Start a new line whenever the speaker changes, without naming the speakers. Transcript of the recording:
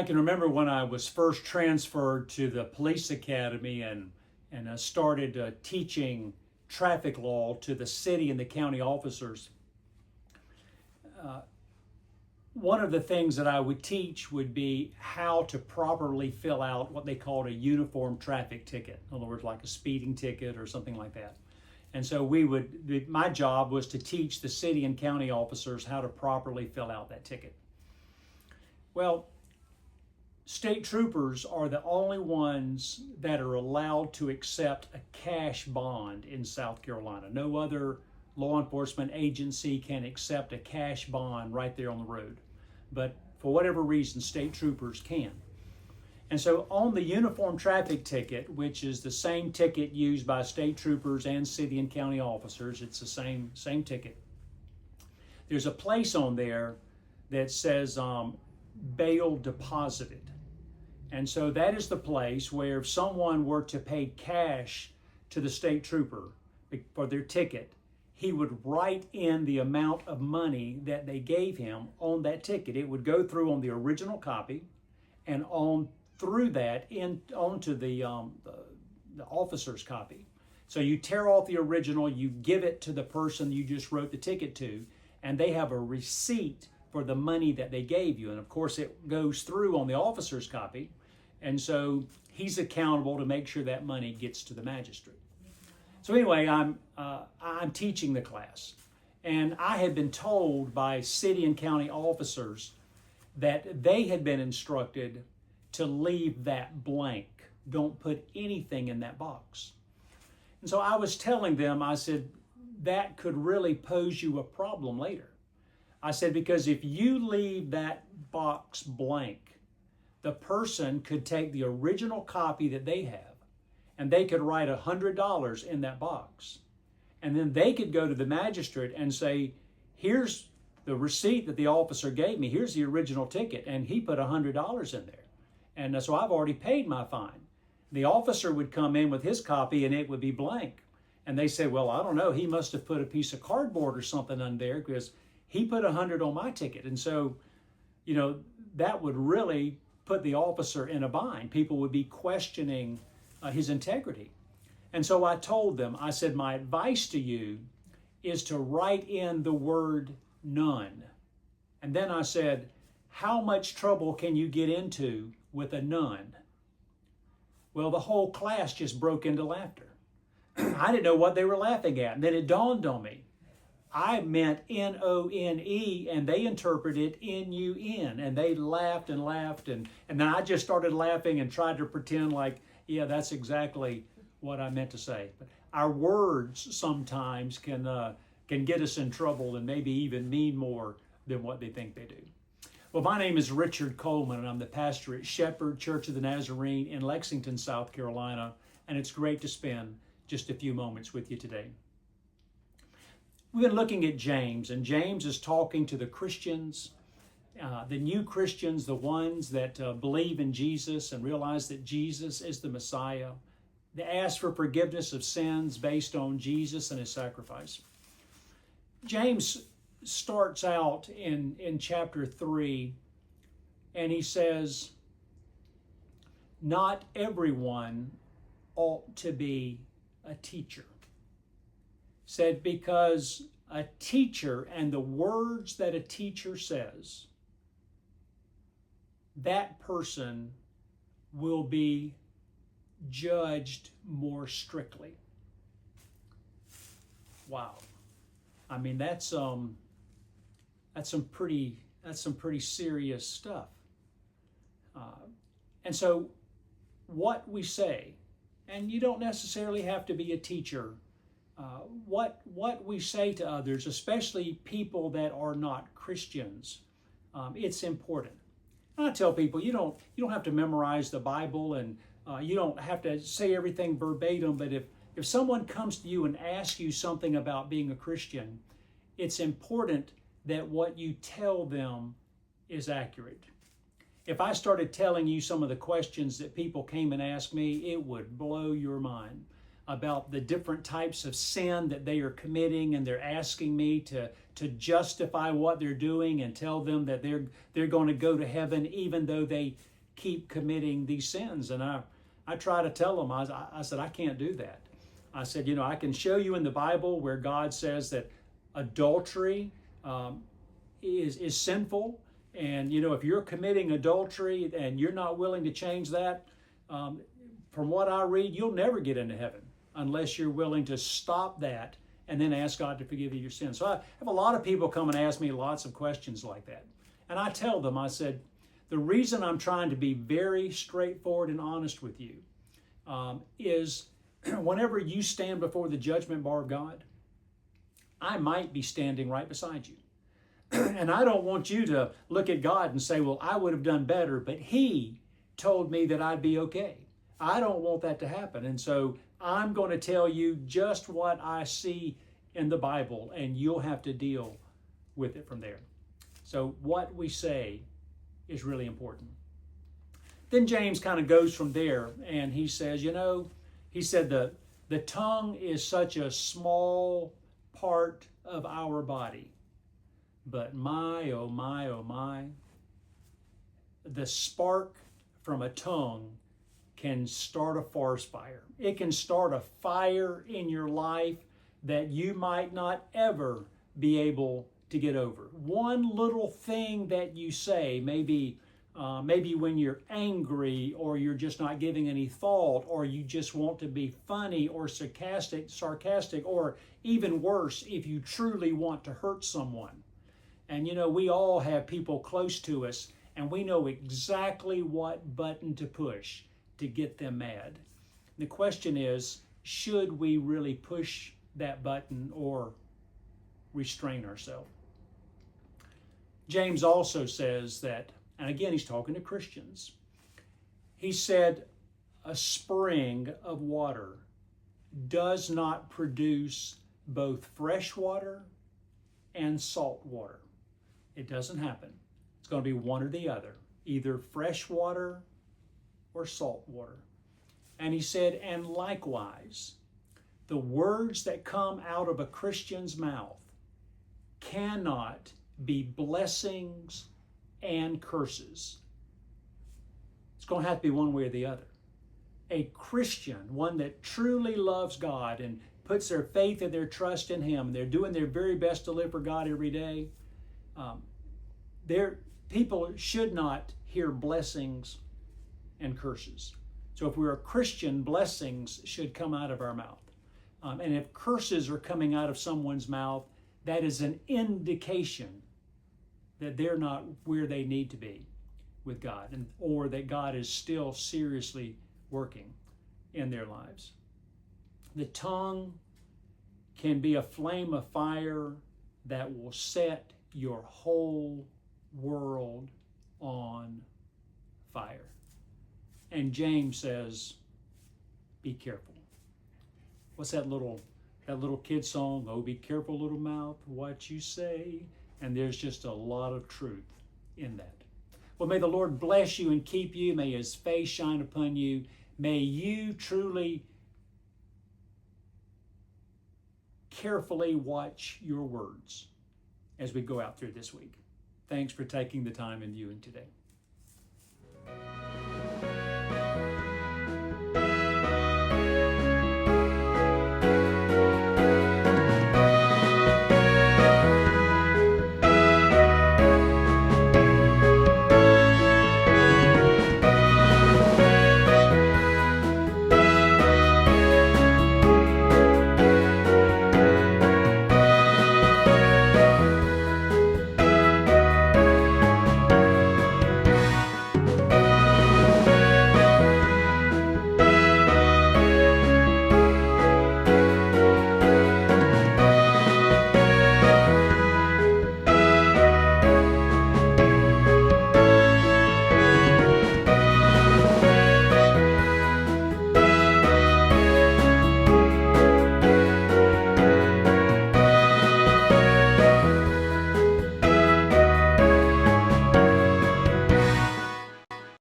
I can remember when I was first transferred to the police academy and started teaching traffic law to the city and the county officers. One of the things that I would teach would be how to properly fill out what they called a uniform traffic ticket. In other words, like a speeding ticket or something like that. And so my job was to teach the city and county officers how to properly fill out that ticket. Well, state troopers are the only ones that are allowed to accept a cash bond in South Carolina. No other law enforcement agency can accept a cash bond right there on the road. But for whatever reason, state troopers can. And so on the uniform traffic ticket, which is the same ticket used by state troopers and city and county officers, it's the same ticket. There's a place on there that says bail deposited. And so that is the place where if someone were to pay cash to the state trooper for their ticket, he would write in the amount of money that they gave him on that ticket. It would go through on the original copy and on through that onto the officer's copy. So you tear off the original, you give it to the person you just wrote the ticket to, and they have a receipt for the money that they gave you. And of course it goes through on the officer's copy, and so he's accountable to make sure that money gets to the magistrate. So anyway, I'm teaching the class, and I had been told by city and county officers that they had been instructed to leave that blank. Don't put anything in that box. And so I was telling them, I said, that could really pose you a problem later. I said, because if you leave that box blank, the person could take the original copy that they have, and they could write $100 in that box. And then they could go to the magistrate and say, here's the receipt that the officer gave me. Here's the original ticket. And he put $100 in there. And so I've already paid my fine. The officer would come in with his copy and it would be blank. And they said, well, I don't know. He must have put a piece of cardboard or something on there because he put 100 on my ticket. And so, that would really put the officer in a bind. People would be questioning his integrity. And so I told them, I said, my advice to you is to write in the word none. And then I said, how much trouble can you get into with a none? Well, the whole class just broke into laughter. I didn't know what they were laughing at. And then it dawned on me. I meant N-O-N-E, and they interpreted N-U-N. And they laughed and laughed. And then I just started laughing and tried to pretend like, yeah, that's exactly what I meant to say. But our words sometimes can get us in trouble and maybe even mean more than what they think they do. Well, my name is Richard Coleman, and I'm the pastor at Shepherd Church of the Nazarene in Lexington, South Carolina, and it's great to spend just a few moments with you today. We've been looking at James, and James is talking to the Christians, the new Christians, the ones that believe in Jesus and realize that Jesus is the Messiah. They ask for forgiveness of sins based on Jesus and his sacrifice. James starts out in chapter 3, and he says, not everyone ought to be a teacher. Said because a teacher and the words that a teacher says, that person will be judged more strictly. Wow. I mean, that's some pretty serious stuff. And so what we say, and you don't necessarily have to be a teacher, what we say to others, especially people that are not Christians, it's important. And I tell people, you don't have to memorize the Bible, and you don't have to say everything verbatim, but if someone comes to you and asks you something about being a Christian, it's important that what you tell them is accurate. If I started telling you some of the questions that people came and asked me, it would blow your mind about the different types of sin that they are committing, and they're asking me to justify what they're doing and tell them that they're going to go to heaven even though they keep committing these sins. And I try to tell them, I said, I can't do that. I said, I can show you in the Bible where God says that adultery is sinful. And, if you're committing adultery and you're not willing to change that, from what I read, you'll never get into heaven unless you're willing to stop that and then ask God to forgive you your sins. So I have a lot of people come and ask me lots of questions like that. And I tell them, I said, the reason I'm trying to be very straightforward and honest with you is whenever you stand before the judgment bar of God, I might be standing right beside you. And I don't want you to look at God and say, well, I would have done better, but He told me that I'd be okay. I don't want that to happen. And so I'm going to tell you just what I see in the Bible, and you'll have to deal with it from there. So what we say is really important. Then James kind of goes from there, and he says, he said the tongue is such a small part of our body, but my, oh my, oh my, the spark from a tongue can start a forest fire. It can start a fire in your life that you might not ever be able to get over. One little thing that you say, maybe when you're angry, or you're just not giving any thought, or you just want to be funny or sarcastic, or even worse, if you truly want to hurt someone. And we all have people close to us, and we know exactly what button to push to get them mad. The question is, should we really push that button or restrain ourselves? James also says that, and again, he's talking to Christians. He said, a spring of water does not produce both fresh water and salt water. It doesn't happen. It's going to be one or the other, either fresh water or salt water. And he said, and likewise, the words that come out of a Christian's mouth cannot be blessings and curses. It's going to have to be one way or the other. A Christian, one that truly loves God and puts their faith and their trust in Him, and they're doing their very best to live for God every day, people should not hear blessings and curses. So if we're a Christian, blessings should come out of our mouth. And if curses are coming out of someone's mouth, that is an indication that they're not where they need to be with God, or that God is still seriously working in their lives. The tongue can be a flame of fire that will set your whole world on fire. And James says, be careful. What's that little kid song? Oh, be careful, little mouth, what you say. And there's just a lot of truth in that. Well, may the Lord bless you and keep you. May His face shine upon you. May you truly carefully watch your words as we go out through this week. Thanks for taking the time and viewing today.